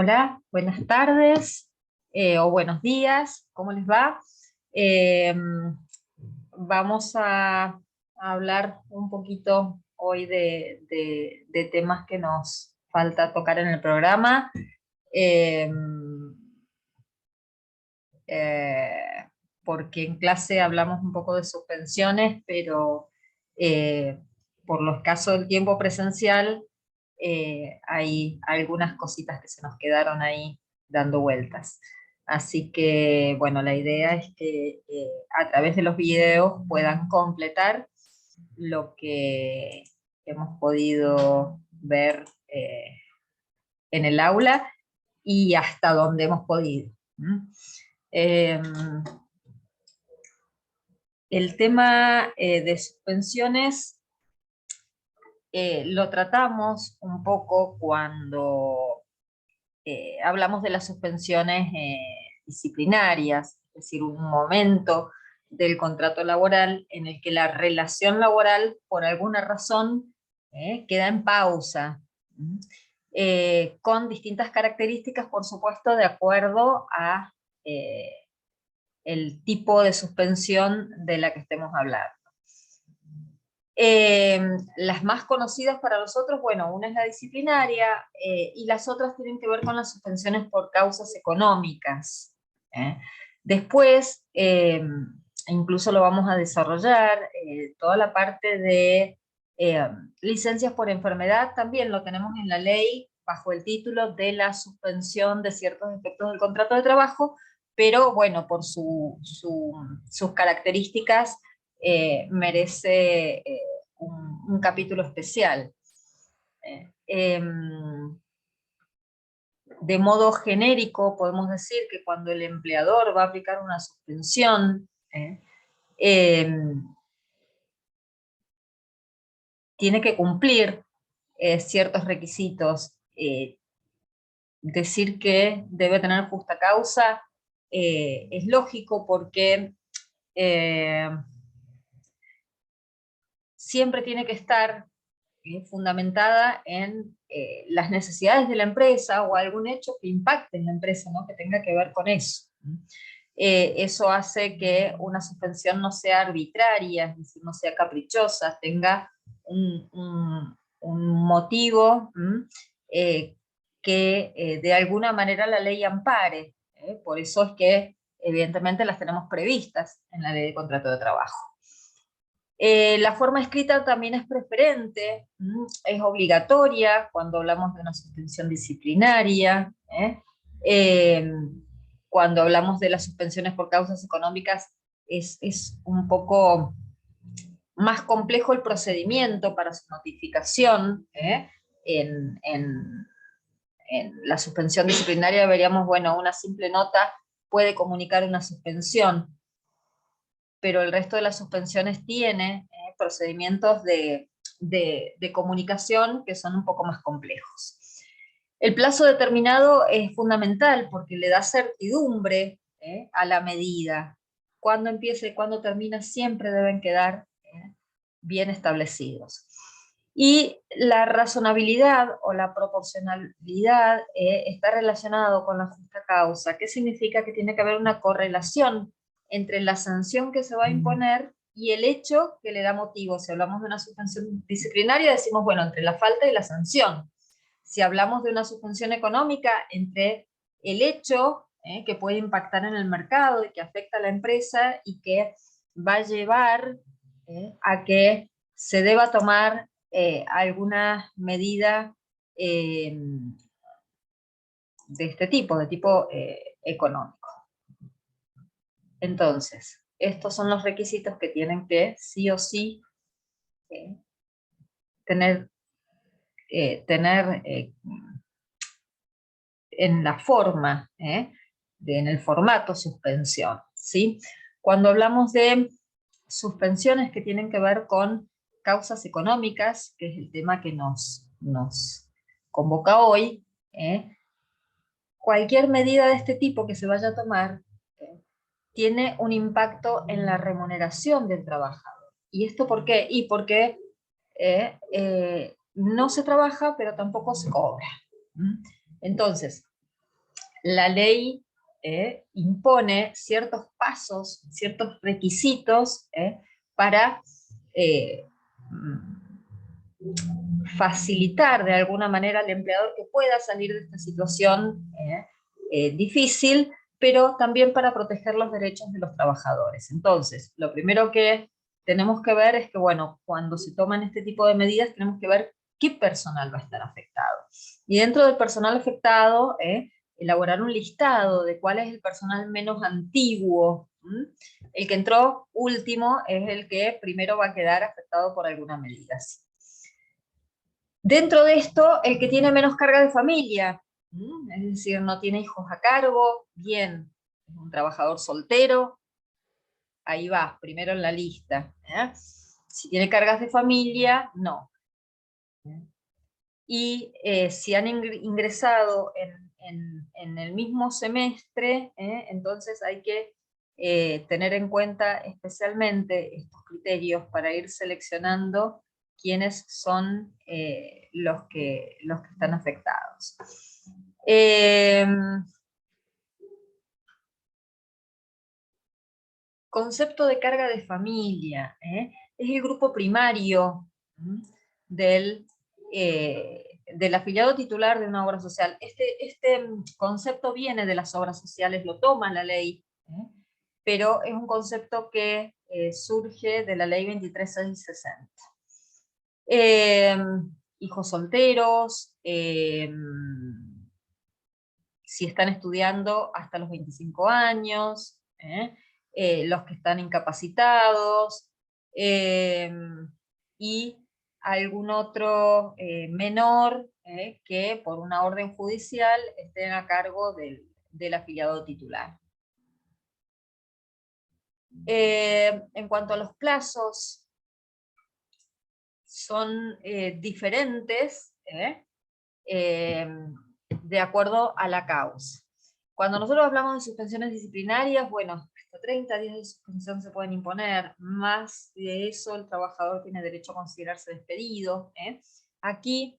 Hola, buenas tardes o buenos días, ¿cómo les va? Eh, Vamos a hablar un poquito hoy de temas que nos falta tocar en el programa. Eh, eh, Porque en clase hablamos un poco de suspensiones, pero eh, por lo escaso del tiempo presencial, hay algunas cositas que se nos quedaron ahí dando vueltas. Así que, bueno, la idea es que a través de los videos puedan completar lo que hemos podido ver en el aula y hasta donde hemos podido. ¿Mm? Eh, el tema de suspensiones lo tratamos un poco cuando hablamos de las suspensiones disciplinarias, es decir, un momento del contrato laboral en el que la relación laboral, por alguna razón, queda en pausa, con distintas características, por supuesto, de acuerdo a el tipo de suspensión de la que estemos hablando. Las más conocidas para nosotros, bueno, una es la disciplinaria y las otras tienen que ver con las suspensiones por causas económicas. ¿Eh? Después, incluso lo vamos a desarrollar, toda la parte de licencias por enfermedad, también lo tenemos en la ley bajo el título de la suspensión de ciertos efectos del contrato de trabajo, pero bueno, por sus características, merece un capítulo especial. De modo genérico, podemos decir que cuando el empleador va a aplicar una suspensión, tiene que cumplir ciertos requisitos. Decir que debe tener justa causa es lógico porque siempre tiene que estar fundamentada en las necesidades de la empresa o algún hecho que impacte en la empresa, ¿no? Que tenga que ver con eso. Eso hace que una suspensión no sea arbitraria, es decir, no sea caprichosa, tenga un motivo que de alguna manera la ley ampare. Por eso es que evidentemente las tenemos previstas en la ley de contrato de trabajo. La forma escrita también es preferente, es obligatoria cuando hablamos de una suspensión disciplinaria, cuando hablamos de las suspensiones por causas económicas es un poco más complejo el procedimiento para su notificación. En la suspensión disciplinaria veríamos, bueno, una simple nota puede comunicar una suspensión, pero el resto de las suspensiones tiene procedimientos de comunicación que son un poco más complejos. El plazo determinado es fundamental porque le da certidumbre a la medida. Cuando empieza y cuando termina siempre deben quedar bien establecidos. Y la razonabilidad o la proporcionalidad está relacionado con la justa causa. ¿Qué significa? Que tiene que haber una correlación entre la sanción que se va a imponer y el hecho que le da motivo. Si hablamos de una suspensión disciplinaria, decimos, bueno, entre la falta y la sanción. Si hablamos de una suspensión económica, entre el hecho que puede impactar en el mercado y que afecta a la empresa y que va a llevar a que se deba tomar alguna medida de este tipo, de tipo económico. Entonces, estos son los requisitos que tienen que sí o sí tener en la forma, en el formato suspensión, ¿sí? Cuando hablamos de suspensiones que tienen que ver con causas económicas, que es el tema que nos convoca hoy, cualquier medida de este tipo que se vaya a tomar tiene un impacto en la remuneración del trabajador. ¿Y esto por qué? Y porque no se trabaja, pero tampoco se cobra. Entonces, la ley impone ciertos pasos, ciertos requisitos para facilitar de alguna manera al empleador que pueda salir de esta situación difícil, pero también para proteger los derechos de los trabajadores. Entonces, lo primero que tenemos que ver es que, bueno, cuando se toman este tipo de medidas, tenemos que ver qué personal va a estar afectado. Y dentro del personal afectado, elaborar un listado de cuál es el personal menos antiguo. El que entró último es el que primero va a quedar afectado por alguna medida. Dentro de esto, el que tiene menos carga de familia, es decir, no tiene hijos a cargo, bien, es un trabajador soltero, ahí va, primero en la lista. Si tiene cargas de familia, no. Y si han ingresado en el mismo semestre, entonces hay que tener en cuenta especialmente estos criterios para ir seleccionando quiénes son los que están afectados. Concepto de carga de familia, es el grupo primario del afiliado titular de una obra social. Este concepto viene de las obras sociales, lo toma la ley, pero es un concepto que surge de la ley 23660. Hijos solteros, si están estudiando hasta los 25 años, los que están incapacitados, y algún otro menor que por una orden judicial estén a cargo del afiliado titular. En cuanto a los plazos, son diferentes de acuerdo a la causa. Cuando nosotros hablamos de suspensiones disciplinarias, bueno, hasta 30 días de suspensión se pueden imponer, más de eso el trabajador tiene derecho a considerarse despedido. Aquí,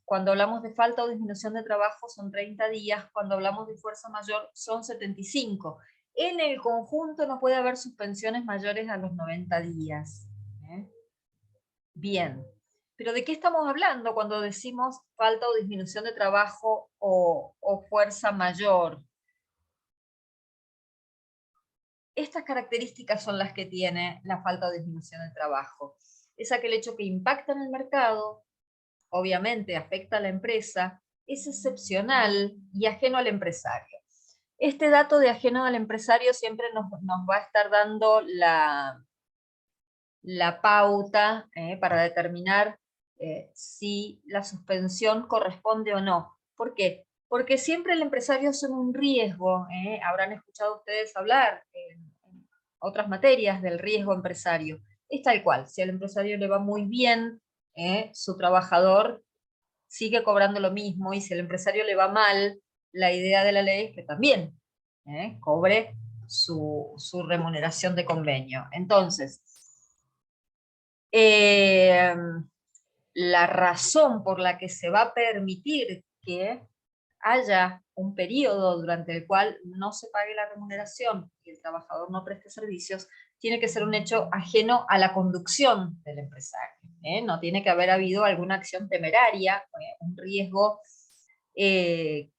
cuando hablamos de falta o disminución de trabajo son 30 días, cuando hablamos de fuerza mayor son 75. En el conjunto no puede haber suspensiones mayores a los 90 días. Bien. Pero ¿de qué estamos hablando cuando decimos falta o disminución de trabajo o fuerza mayor? Estas características son las que tiene la falta o disminución de trabajo. Es aquel hecho que impacta en el mercado, obviamente afecta a la empresa, es excepcional y ajeno al empresario. Este dato de ajeno al empresario siempre nos va a estar dando la pauta para determinar si la suspensión corresponde o no. ¿Por qué? Porque siempre el empresario es un riesgo. Habrán escuchado ustedes hablar en otras materias del riesgo empresario. Es tal cual, si al empresario le va muy bien, su trabajador sigue cobrando lo mismo, y si al empresario le va mal, la idea de la ley es que también cobre su remuneración de convenio. Entonces, la razón por la que se va a permitir que haya un periodo durante el cual no se pague la remuneración y el trabajador no preste servicios, tiene que ser un hecho ajeno a la conducción del empresario. No tiene que haber habido alguna acción temeraria, un riesgo que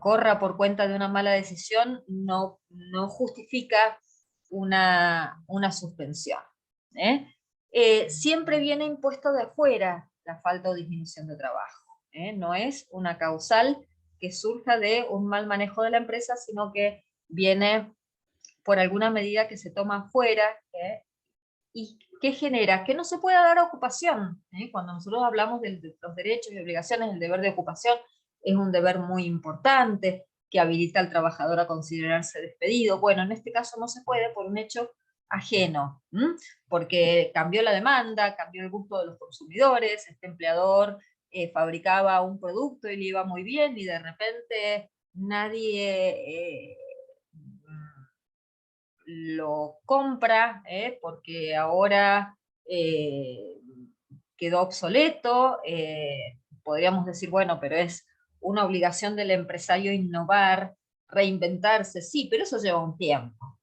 corra por cuenta de una mala decisión, no justifica una suspensión. Siempre viene impuesto de afuera la falta o disminución de trabajo. No es una causal que surja de un mal manejo de la empresa, sino que viene por alguna medida que se toma afuera, y que genera que no se pueda dar ocupación. Cuando nosotros hablamos de los derechos y obligaciones, el deber de ocupación es un deber muy importante que habilita al trabajador a considerarse despedido. Bueno, en este caso no se puede por un hecho ajeno, porque cambió la demanda, cambió el gusto de los consumidores, este empleador fabricaba un producto y le iba muy bien, y de repente nadie lo compra, porque ahora quedó obsoleto, podríamos decir, bueno, pero es una obligación del empresario innovar, reinventarse, sí, pero eso lleva un tiempo.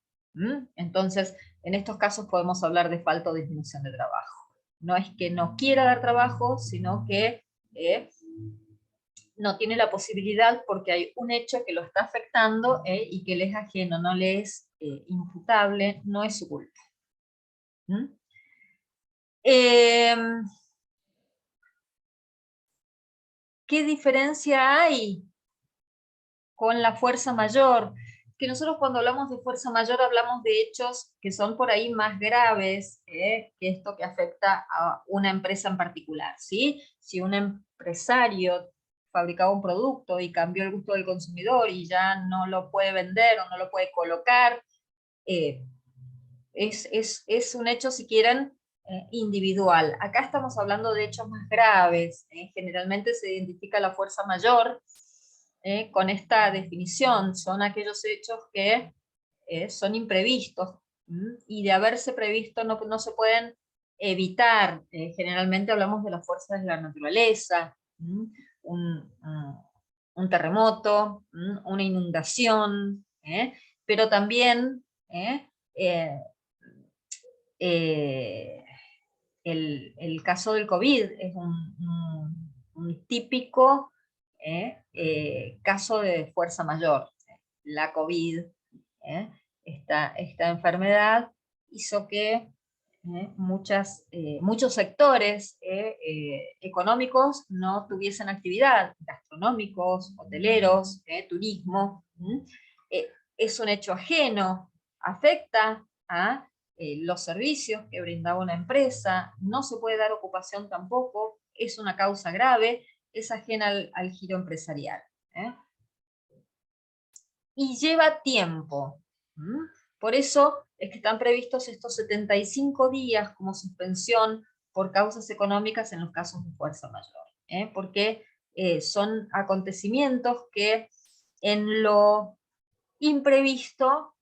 Entonces, en estos casos podemos hablar de falta o disminución de trabajo. No es que no quiera dar trabajo, sino que no tiene la posibilidad porque hay un hecho que lo está afectando y que le es ajeno, no le es imputable, no es su culpa. ¿Qué diferencia hay con la fuerza mayor? Que nosotros cuando hablamos de fuerza mayor hablamos de hechos que son por ahí más graves que esto que afecta a una empresa en particular, ¿sí? Si un empresario fabricaba un producto y cambió el gusto del consumidor y ya no lo puede vender o no lo puede colocar, es un hecho, si quieren, individual. Acá estamos hablando de hechos más graves. Generalmente se identifica la fuerza mayor con esta definición. Son aquellos hechos que son imprevistos y de haberse previsto no se pueden evitar. Generalmente hablamos de las fuerzas de la naturaleza, un, un terremoto, una inundación, pero también eh, eh, el caso del COVID es un típico caso de fuerza mayor. La COVID, esta enfermedad, hizo que muchos sectores económicos no tuviesen actividad, gastronómicos, hoteleros, turismo. Es un hecho ajeno, afecta a los servicios que brindaba una empresa, no se puede dar ocupación tampoco, es una causa grave, es ajena al giro empresarial. Y lleva tiempo. Por eso es que están previstos estos 75 días como suspensión por causas económicas en los casos de fuerza mayor. Porque son acontecimientos que en lo imprevisto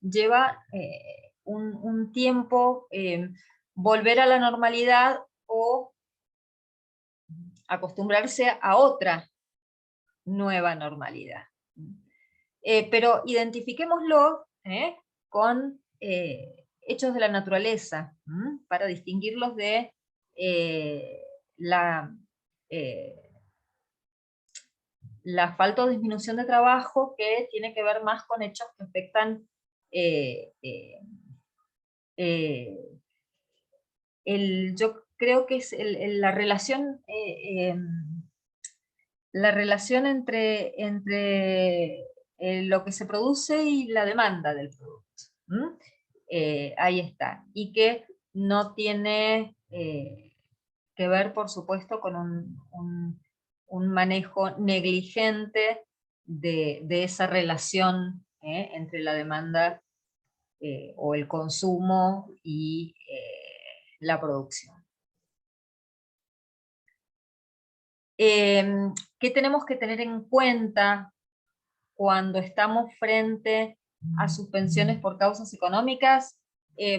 lleva un tiempo volver a la normalidad o acostumbrarse a otra nueva normalidad. Pero identifiquémoslo con hechos de la naturaleza, para distinguirlos de la falta o disminución de trabajo, que tiene que ver más con hechos que afectan yo creo que es la relación entre lo que se produce y la demanda del producto. Ahí está. Y que no tiene que ver, por supuesto, con un manejo negligente de esa relación entre la demanda o el consumo y la producción. ¿Qué tenemos que tener en cuenta cuando estamos frente a suspensiones por causas económicas?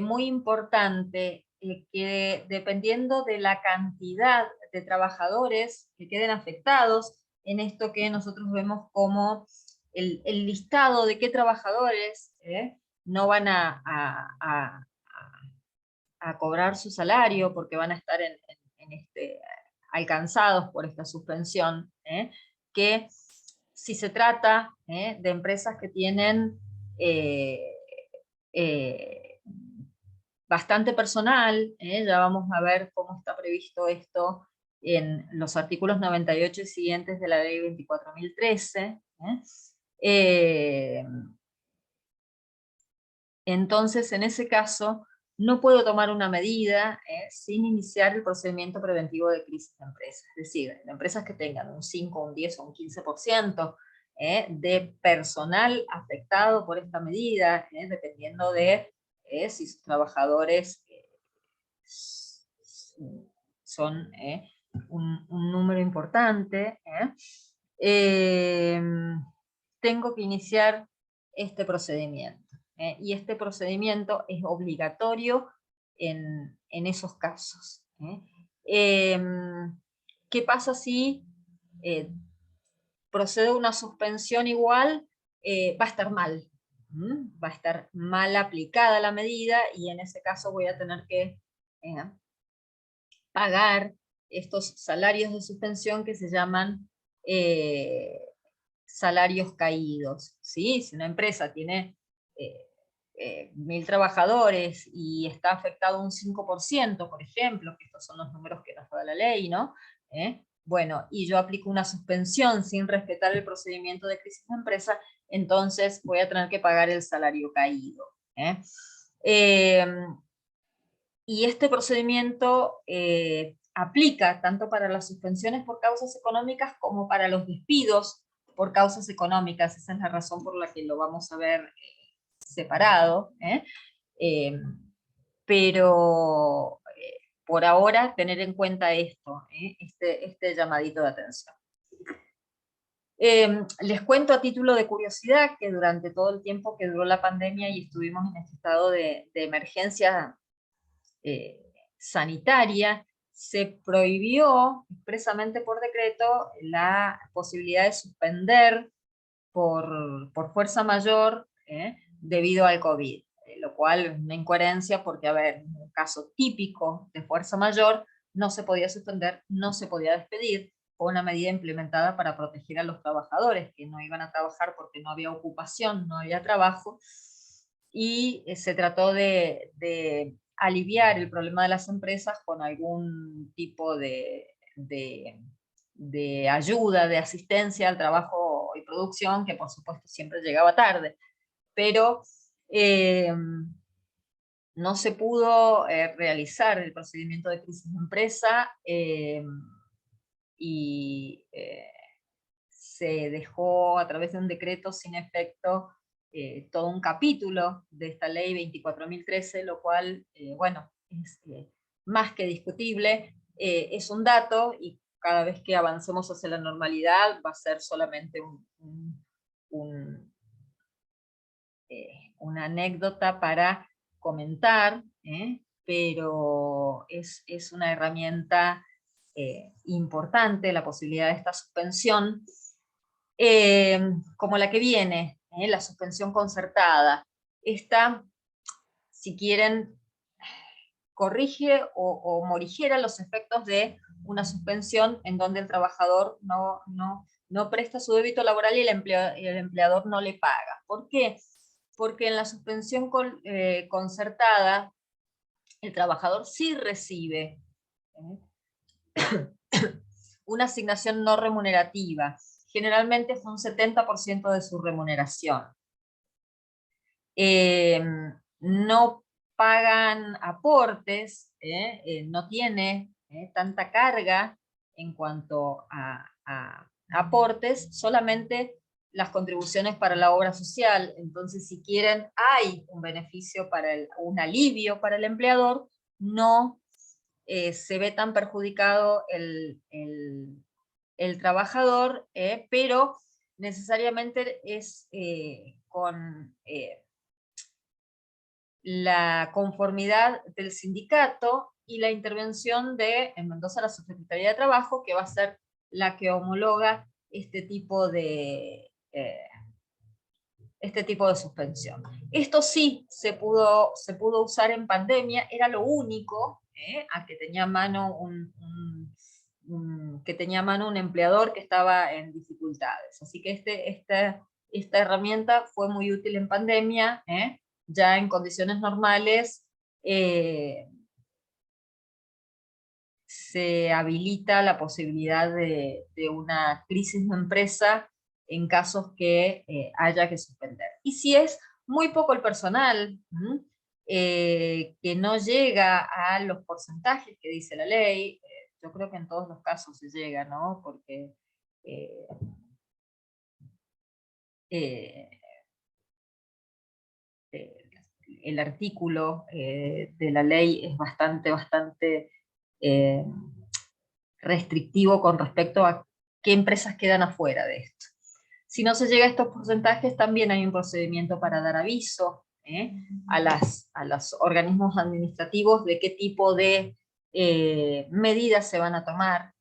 Muy importante que dependiendo de la cantidad de trabajadores que queden afectados, en esto que nosotros vemos como el listado de qué trabajadores no van a cobrar su salario porque van a estar alcanzados por esta suspensión, que si se trata de empresas que tienen bastante personal, ya vamos a ver cómo está previsto esto en los artículos 98 y siguientes de la ley 24.013. Entonces, en ese caso, no puedo tomar una medida sin iniciar el procedimiento preventivo de crisis de empresas. Es decir, en empresas que tengan un 5, un 10 o un 15% de personal afectado por esta medida, dependiendo de si sus trabajadores son un número importante, tengo que iniciar este procedimiento. Y este procedimiento es obligatorio en esos casos. ¿Qué pasa si procede una suspensión igual? Va a estar mal. Va a estar mal aplicada la medida y en ese caso voy a tener que pagar estos salarios de suspensión que se llaman salarios caídos. ¿Sí? Si una empresa tiene 1000 trabajadores y está afectado un 5%, por ejemplo, que estos son los números que nos da la ley, ¿no? Bueno, y yo aplico una suspensión sin respetar el procedimiento de crisis de empresa, entonces voy a tener que pagar el salario caído. Y este procedimiento aplica tanto para las suspensiones por causas económicas como para los despidos por causas económicas. Esa es la razón por la que lo vamos a ver separado. Pero por ahora tener en cuenta esto, este llamadito de atención. Les cuento a título de curiosidad que durante todo el tiempo que duró la pandemia y estuvimos en este estado de emergencia sanitaria, se prohibió expresamente por decreto la posibilidad de suspender por fuerza mayor debido al COVID, lo cual es una incoherencia porque, a ver, en un caso típico de fuerza mayor no se podía suspender, no se podía despedir, fue una medida implementada para proteger a los trabajadores que no iban a trabajar porque no había ocupación, no había trabajo, y se trató de aliviar el problema de las empresas con algún tipo de ayuda, de asistencia al trabajo y producción, que por supuesto siempre llegaba tarde. Pero no se pudo realizar el procedimiento de crisis de empresa y se dejó a través de un decreto sin efecto todo un capítulo de esta ley 24.013, lo cual, bueno, es más que discutible, es un dato y cada vez que avancemos hacia la normalidad va a ser solamente una anécdota para comentar, pero es una herramienta importante la posibilidad de esta suspensión, como la que viene, la suspensión concertada. Esta, si quieren, corrige o morigera los efectos de una suspensión en donde el trabajador no presta su débito laboral y el empleador no le paga. ¿Por qué? Porque en la suspensión concertada el trabajador sí recibe una asignación no remunerativa. Generalmente fue un 70% de su remuneración. No pagan aportes, no tiene tanta carga en cuanto a aportes, solamente las contribuciones para la obra social. Entonces, si quieren, hay un beneficio un alivio para el empleador, no se ve tan perjudicado el trabajador, pero necesariamente es con la conformidad del sindicato y la intervención en Mendoza la Subsecretaría de Trabajo, que va a ser la que homologa este tipo de suspensión. Esto sí se pudo usar en pandemia, era lo único a que tenía a mano un empleador que estaba en dificultades. Así que esta herramienta fue muy útil en pandemia, ya en condiciones normales se habilita la posibilidad de una crisis de empresa en casos que haya que suspender. Y si es muy poco el personal, que no llega a los porcentajes que dice la ley, yo creo que en todos los casos se llega, ¿no? Porque el artículo de la ley es bastante restrictivo con respecto a qué empresas quedan afuera de esto. Si no se llega a estos porcentajes, también hay un procedimiento para dar aviso a los organismos administrativos de qué tipo de medidas se van a tomar.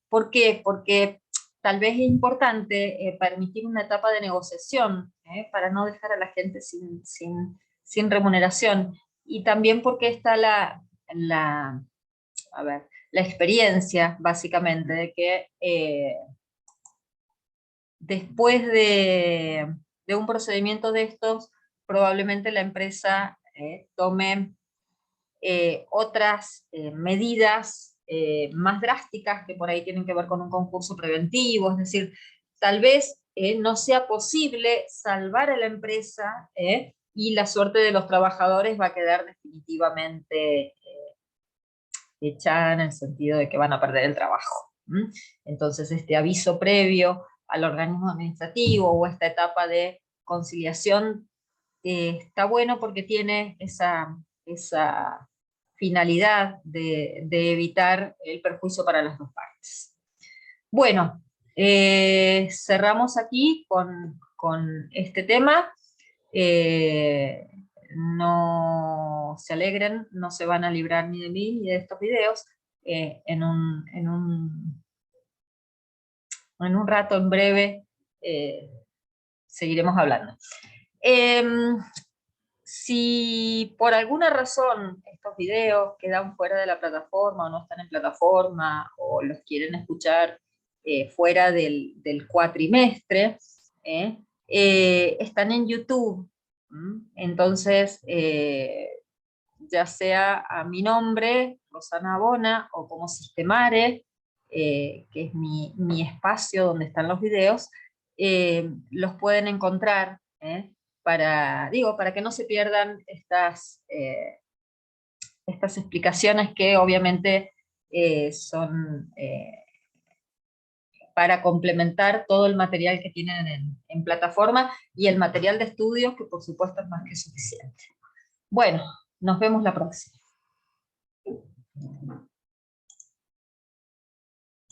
¿Por qué? Porque tal vez es importante permitir una etapa de negociación para no dejar a la gente sin remuneración. Y también porque está a ver, la experiencia, básicamente, de que después de un procedimiento de estos, probablemente la empresa tome otras medidas más drásticas que por ahí tienen que ver con un concurso preventivo, es decir, tal vez no sea posible salvar a la empresa y la suerte de los trabajadores va a quedar definitivamente echada en el sentido de que van a perder el trabajo. Entonces, este aviso previo al organismo administrativo o esta etapa de conciliación está bueno porque tiene esa finalidad de evitar el perjuicio para las dos partes. Bueno, cerramos aquí con este tema. No se alegren, no se van a librar ni de mí ni de estos videos. En un rato, en breve, seguiremos hablando. Si por alguna razón estos videos quedan fuera de la plataforma o no están en plataforma o los quieren escuchar fuera del cuatrimestre, están en YouTube. Entonces, ya sea a mi nombre, Rosana Bona, o como Sistemare, que es mi espacio donde están los videos, los pueden encontrar, para que no se pierdan estas explicaciones que obviamente son para complementar todo el material que tienen en plataforma y el material de estudio, que por supuesto es más que suficiente. Bueno, nos vemos la próxima.